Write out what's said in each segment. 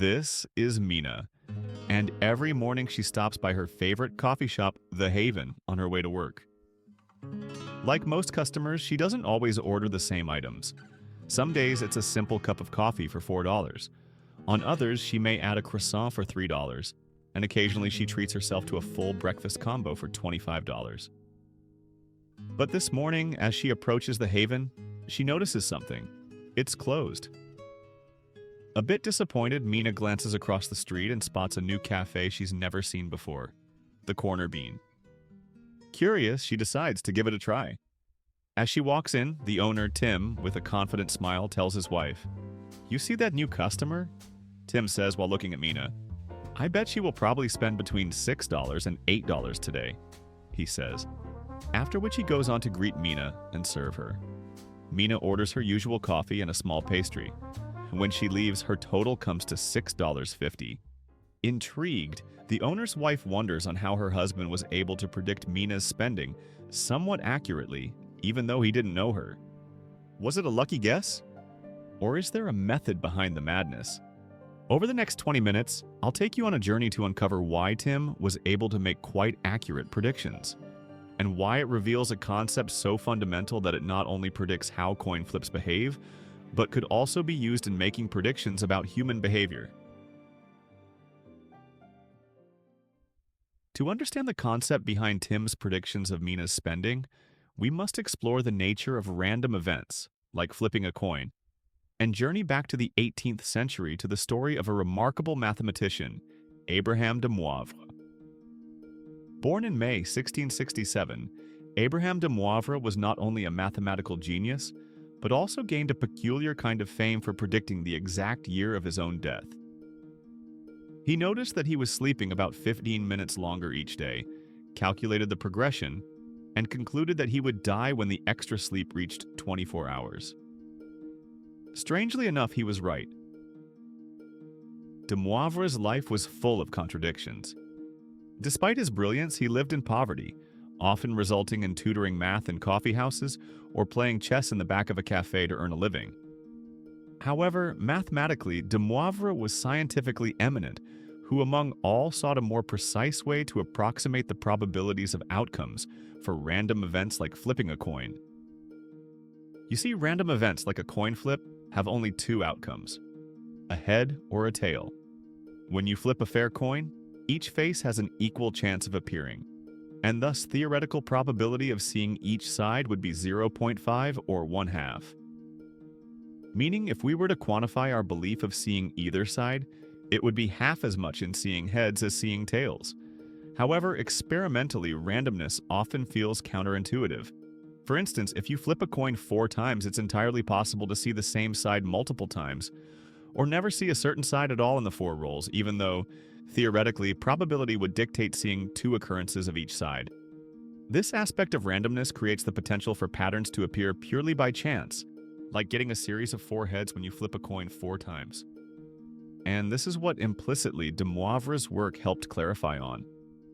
This is Mina, and every morning she stops by her favorite coffee shop, The Haven, on her way to work. Like most customers, she doesn't always order the same items. Some days it's a simple cup of coffee for $4. On others, she may add a croissant for $3, and occasionally she treats herself to a full breakfast combo for $25. But this morning, as she approaches The Haven, she notices something. It's closed. A bit disappointed, Mina glances across the street and spots a new cafe she's never seen before, the Corner Bean. Curious, she decides to give it a try. As she walks in, the owner, Tim, with a confident smile, tells his wife, "You see that new customer?" Tim says while looking at Mina. "I bet she will probably spend between $6 and $8 today," he says, after which he goes on to greet Mina and serve her. Mina orders her usual coffee and a small pastry. When she leaves, her total comes to $6.50. Intrigued, the owner's wife wonders on how her husband was able to predict Mina's spending somewhat accurately, even though he didn't know her. Was it a lucky guess? Or is there a method behind the madness? Over the next 20 minutes, I'll take you on a journey to uncover why Tim was able to make quite accurate predictions, and why it reveals a concept so fundamental that it not only predicts how coin flips behave, but could also be used in making predictions about human behavior. To understand the concept behind Tim's predictions of Mina's spending, we must explore the nature of random events, like flipping a coin, and journey back to the 18th century to the story of a remarkable mathematician, Abraham de Moivre. Born in May 1667, Abraham de Moivre was not only a mathematical genius, but also gained a peculiar kind of fame for predicting the exact year of his own death. He noticed that he was sleeping about 15 minutes longer each day, calculated the progression, and concluded that he would die when the extra sleep reached 24 hours. Strangely enough, he was right. De Moivre's life was full of contradictions. Despite his brilliance, he lived in poverty, often resulting in tutoring math in coffee houses or playing chess in the back of a cafe to earn a living. However, mathematically, de Moivre was scientifically eminent, who among all sought a more precise way to approximate the probabilities of outcomes for random events like flipping a coin. You see, random events like a coin flip have only two outcomes, a head or a tail. When you flip a fair coin, each face has an equal chance of appearing, and thus theoretical probability of seeing each side would be 0.5 or 1/2. Meaning if we were to quantify our belief of seeing either side, it would be half as much in seeing heads as seeing tails. However, experimentally, randomness often feels counterintuitive. For instance, if you flip a coin 4 times, it's entirely possible to see the same side multiple times, or never see a certain side at all in the 4 rolls, even though, theoretically, probability would dictate seeing 2 occurrences of each side. This aspect of randomness creates the potential for patterns to appear purely by chance, like getting a series of 4 heads when you flip a coin 4 times. And this is what implicitly de Moivre's work helped clarify on.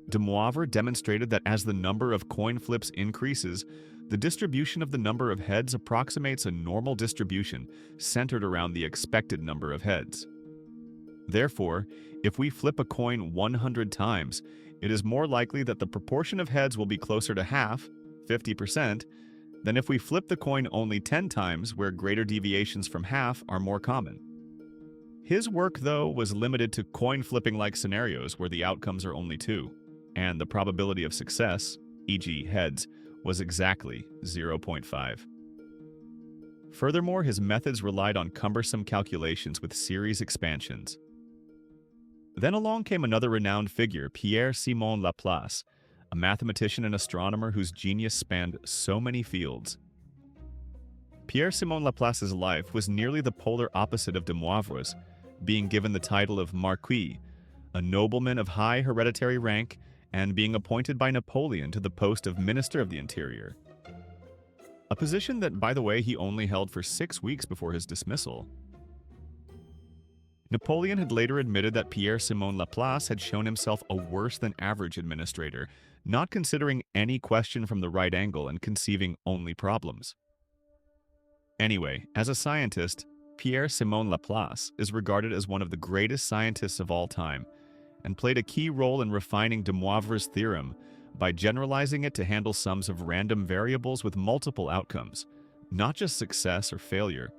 De Moivre demonstrated that as the number of coin flips increases, the distribution of the number of heads approximates a normal distribution centered around the expected number of heads. Therefore, if we flip a coin 100 times, it is more likely that the proportion of heads will be closer to half, 50%, than if we flip the coin only 10 times, where greater deviations from half are more common. His work, though, was limited to coin flipping-like scenarios where the outcomes are only 2, and the probability of success, e.g. heads, was exactly 0.5. Furthermore, his methods relied on cumbersome calculations with series expansions. Then along came another renowned figure, Pierre-Simon Laplace, a mathematician and astronomer whose genius spanned so many fields. Pierre-Simon Laplace's life was nearly the polar opposite of de Moivre's, being given the title of Marquis, a nobleman of high hereditary rank, and being appointed by Napoleon to the post of Minister of the Interior. A position that, by the way, he only held for 6 weeks before his dismissal. Napoleon had later admitted that Pierre-Simon Laplace had shown himself a worse-than-average administrator, not considering any question from the right angle and conceiving only problems. Anyway, as a scientist, Pierre-Simon Laplace is regarded as one of the greatest scientists of all time and played a key role in refining de Moivre's theorem by generalizing it to handle sums of random variables with multiple outcomes, not just success or failure.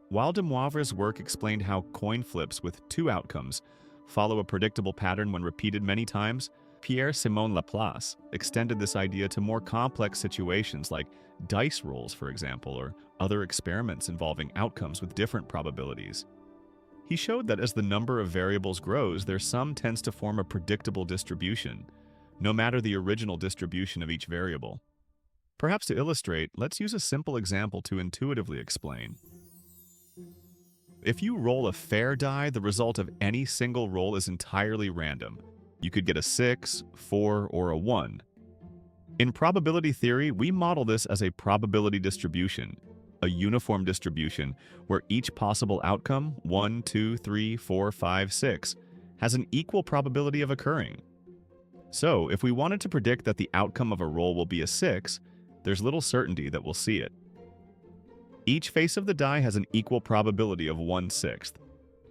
While de Moivre's work explained how coin flips with two outcomes follow a predictable pattern when repeated many times, Pierre-Simon Laplace extended this idea to more complex situations like dice rolls, for example, or other experiments involving outcomes with different probabilities. He showed that as the number of variables grows, their sum tends to form a predictable distribution, no matter the original distribution of each variable. Perhaps to illustrate, let's use a simple example to intuitively explain. If you roll a fair die, the result of any single roll is entirely random. You could get a 6, 4, or a 1. In probability theory, we model this as a probability distribution, a uniform distribution where each possible outcome, 1, 2, 3, 4, 5, 6, has an equal probability of occurring. So, if we wanted to predict that the outcome of a roll will be a 6, there's little certainty that we'll see it. Each face of the die has an equal probability of 1/6,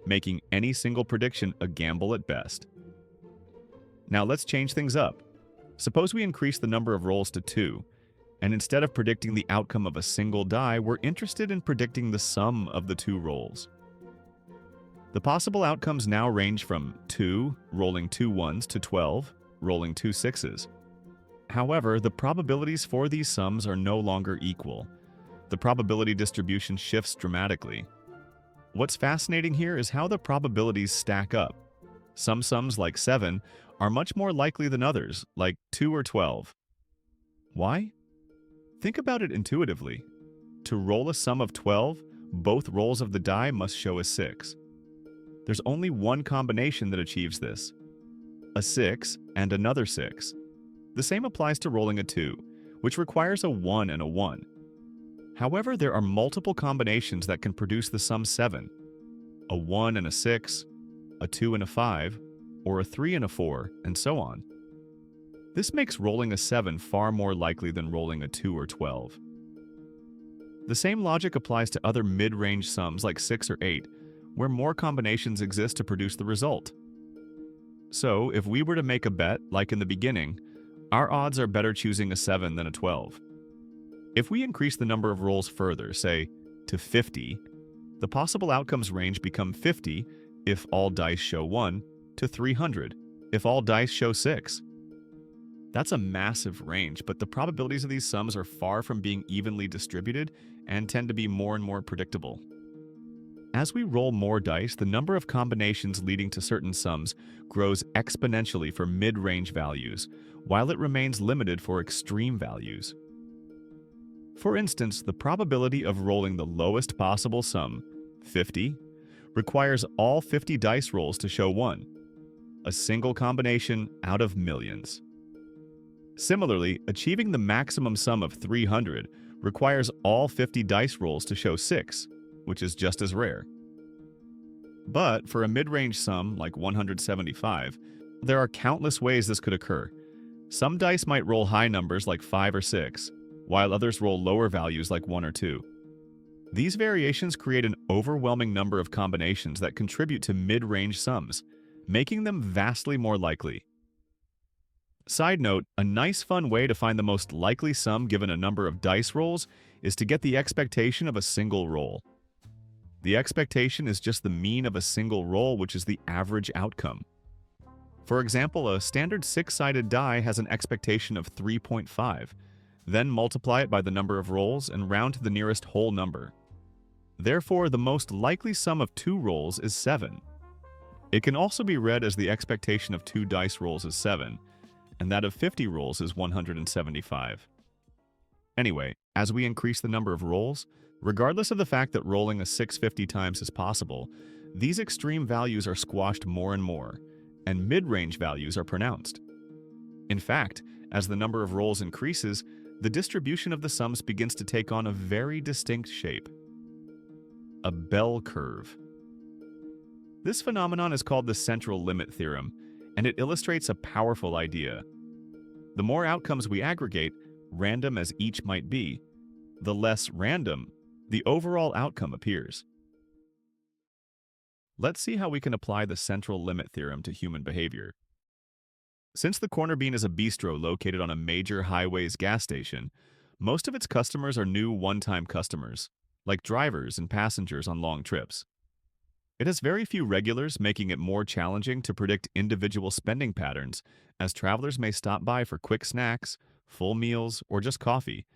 making any single prediction a gamble at best. Now let's change things up. Suppose we increase the number of rolls to 2, and instead of predicting the outcome of a single die, we're interested in predicting the sum of the two rolls. The possible outcomes now range from 2, rolling 2 1s, to 12, rolling 2 6s. However, the probabilities for these sums are no longer equal. The probability distribution shifts dramatically. What's fascinating here is how the probabilities stack up. Some sums, like 7, are much more likely than others, like 2 or 12. Why? Think about it intuitively. To roll a sum of 12, both rolls of the die must show a 6. There's only one combination that achieves this: a 6 and another 6. The same applies to rolling a 2, which requires a 1 and a 1. However, there are multiple combinations that can produce the sum 7, a 1 and a 6, a 2 and a 5, or a 3 and a 4, and so on. This makes rolling a 7 far more likely than rolling a 2 or 12. The same logic applies to other mid-range sums like 6 or 8, where more combinations exist to produce the result. So, if we were to make a bet, like in the beginning, our odds are better choosing a 7 than a 12. If we increase the number of rolls further, say, to 50, the possible outcomes range become 50 if all dice show 1, to 300 if all dice show 6. That's a massive range, but the probabilities of these sums are far from being evenly distributed and tend to be more and more predictable. As we roll more dice, the number of combinations leading to certain sums grows exponentially for mid-range values, while it remains limited for extreme values. For instance, the probability of rolling the lowest possible sum, 50, requires all 50 dice rolls to show 1, a single combination out of millions. Similarly, achieving the maximum sum of 300 requires all 50 dice rolls to show 6, which is just as rare. But for a mid-range sum like 175, there are countless ways this could occur. Some dice might roll high numbers like 5 or 6, while others roll lower values like 1 or 2. These variations create an overwhelming number of combinations that contribute to mid-range sums, making them vastly more likely. Side note, a nice fun way to find the most likely sum given a number of dice rolls is to get the expectation of a single roll. The expectation is just the mean of a single roll, which is the average outcome. For example, a standard 6-sided die has an expectation of 3.5. Then multiply it by the number of rolls and round to the nearest whole number. Therefore, the most likely sum of 2 rolls is 7. It can also be read as the expectation of 2 dice rolls is 7, and that of 50 rolls is 175. Anyway, as we increase the number of rolls, regardless of the fact that rolling a 650 times is possible, these extreme values are squashed more and more, and mid-range values are pronounced. In fact, as the number of rolls increases, the distribution of the sums begins to take on a very distinct shape: a bell curve. This phenomenon is called the central limit theorem, and it illustrates a powerful idea. The more outcomes we aggregate, random as each might be, the less random the overall outcome appears. Let's see how we can apply the central limit theorem to human behavior. Since the Corner Bean is a bistro located on a major highways gas station, most of its customers are new one-time customers, like drivers and passengers on long trips. It has very few regulars, making it more challenging to predict individual spending patterns, as travelers may stop by for quick snacks, full meals, or just coffee,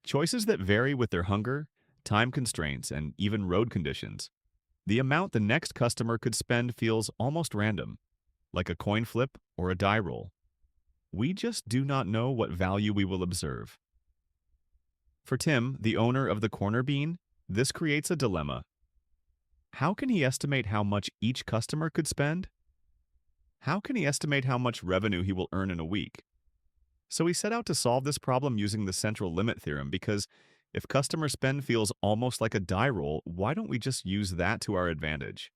choices that vary with their hunger, time constraints, and even road conditions. The amount the next customer could spend feels almost random, like a coin flip or a die roll. We just do not know what value we will observe. For Tim, the owner of the Corner Bean, this creates a dilemma. How can he estimate how much each customer could spend? How can he estimate how much revenue he will earn in a week? So he set out to solve this problem using the central limit theorem because if customer spend feels almost like a die roll, why don't we just use that to our advantage?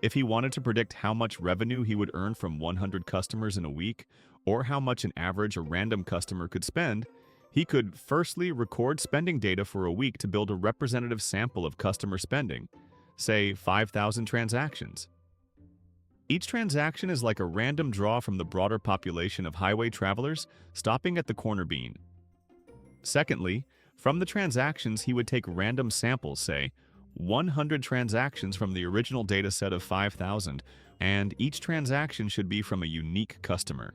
If he wanted to predict how much revenue he would earn from 100 customers in a week, or how much an average or random customer could spend, he could firstly record spending data for a week to build a representative sample of customer spending, say 5,000 transactions. Each transaction is like a random draw from the broader population of highway travelers stopping at the Corner Bean. Secondly, from the transactions, he would take random samples, say 100 transactions from the original data set of 5,000, and each transaction should be from a unique customer.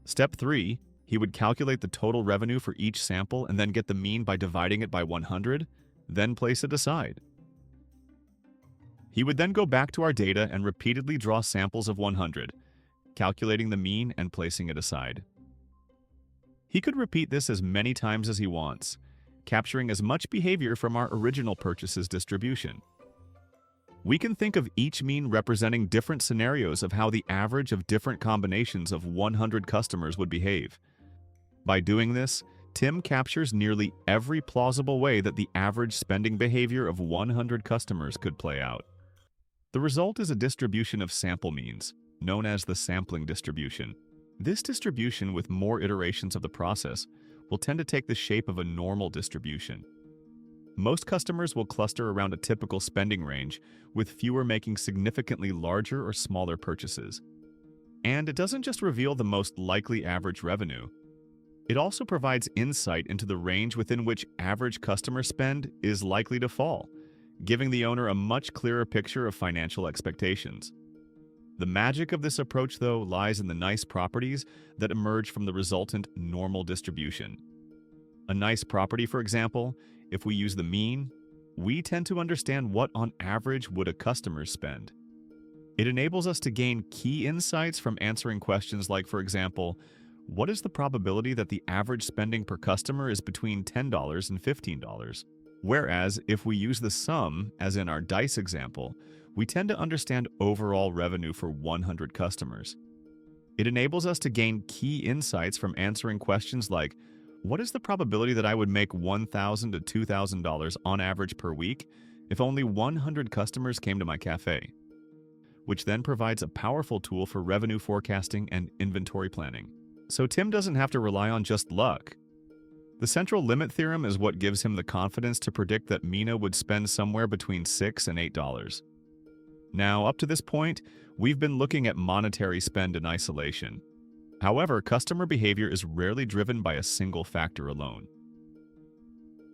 Step 3, he would calculate the total revenue for each sample and then get the mean by dividing it by 100, then place it aside. He would then go back to our data and repeatedly draw samples of 100, calculating the mean and placing it aside. He could repeat this as many times as he wants, capturing as much behavior from our original purchases distribution. We can think of each mean representing different scenarios of how the average of different combinations of 100 customers would behave. By doing this, Tim captures nearly every plausible way that the average spending behavior of 100 customers could play out. The result is a distribution of sample means, known as the sampling distribution. This distribution, with more iterations of the process, will tend to take the shape of a normal distribution. Most customers will cluster around a typical spending range, with fewer making significantly larger or smaller purchases. And it doesn't just reveal the most likely average revenue. It also provides insight into the range within which average customer spend is likely to fall, giving the owner a much clearer picture of financial expectations. The magic of this approach, though, lies in the nice properties that emerge from the resultant normal distribution. A nice property, for example, if we use the mean, we tend to understand what on average would a customer spend. It enables us to gain key insights from answering questions like, for example, what is the probability that the average spending per customer is between $10 and $15? Whereas, if we use the sum, as in our dice example, we tend to understand overall revenue for 100 customers. It enables us to gain key insights from answering questions like, what is the probability that I would make $1,000 to $2,000 on average per week if only 100 customers came to my cafe? Which then provides a powerful tool for revenue forecasting and inventory planning. So Tim doesn't have to rely on just luck. The central limit theorem is what gives him the confidence to predict that Mina would spend somewhere between $6 and $8. Now, up to this point, we've been looking at monetary spend in isolation. However, customer behavior is rarely driven by a single factor alone.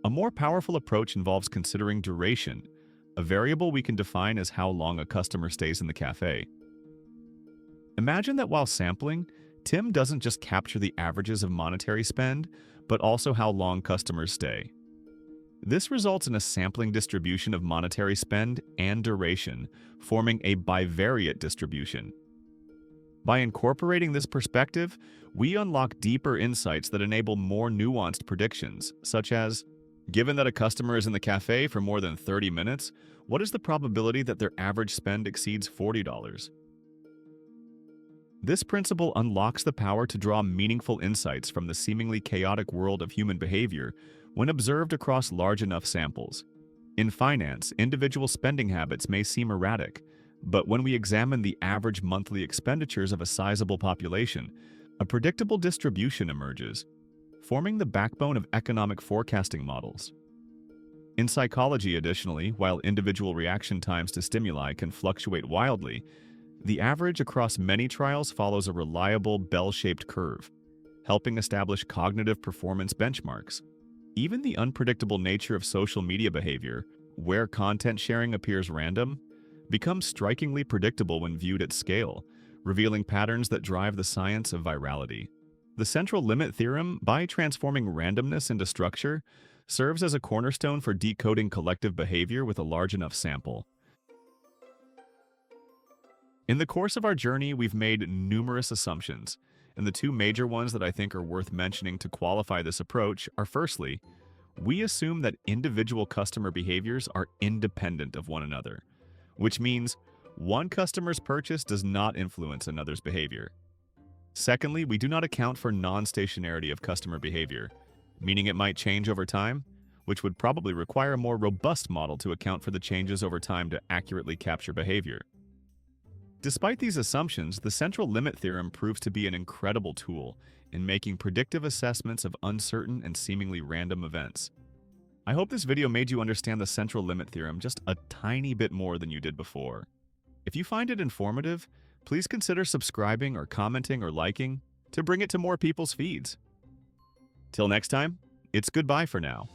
A more powerful approach involves considering duration, a variable we can define as how long a customer stays in the cafe. Imagine that while sampling, Tim doesn't just capture the averages of monetary spend, but also how long customers stay. This results in a sampling distribution of monetary spend and duration, forming a bivariate distribution. By incorporating this perspective, we unlock deeper insights that enable more nuanced predictions, such as, given that a customer is in the cafe for more than 30 minutes, what is the probability that their average spend exceeds $40? This principle unlocks the power to draw meaningful insights from the seemingly chaotic world of human behavior when observed across large enough samples. In finance, individual spending habits may seem erratic, but when we examine the average monthly expenditures of a sizable population, a predictable distribution emerges, forming the backbone of economic forecasting models. In psychology, additionally, while individual reaction times to stimuli can fluctuate wildly, the average across many trials follows a reliable bell-shaped curve, helping establish cognitive performance benchmarks. Even the unpredictable nature of social media behavior, where content sharing appears random, becomes strikingly predictable when viewed at scale, revealing patterns that drive the science of virality. The central limit theorem, by transforming randomness into structure, serves as a cornerstone for decoding collective behavior with a large enough sample. In the course of our journey, we've made numerous assumptions, and the two major ones that I think are worth mentioning to qualify this approach are, firstly, we assume that individual customer behaviors are independent of one another, which means one customer's purchase does not influence another's behavior. Secondly, we do not account for non-stationarity of customer behavior, meaning it might change over time, which would probably require a more robust model to account for the changes over time to accurately capture behavior. Despite these assumptions, the central limit theorem proves to be an incredible tool in making predictive assessments of uncertain and seemingly random events. I hope this video made you understand the central limit theorem just a tiny bit more than you did before. If you find it informative, please consider subscribing or commenting or liking to bring it to more people's feeds. Till next time, it's goodbye for now.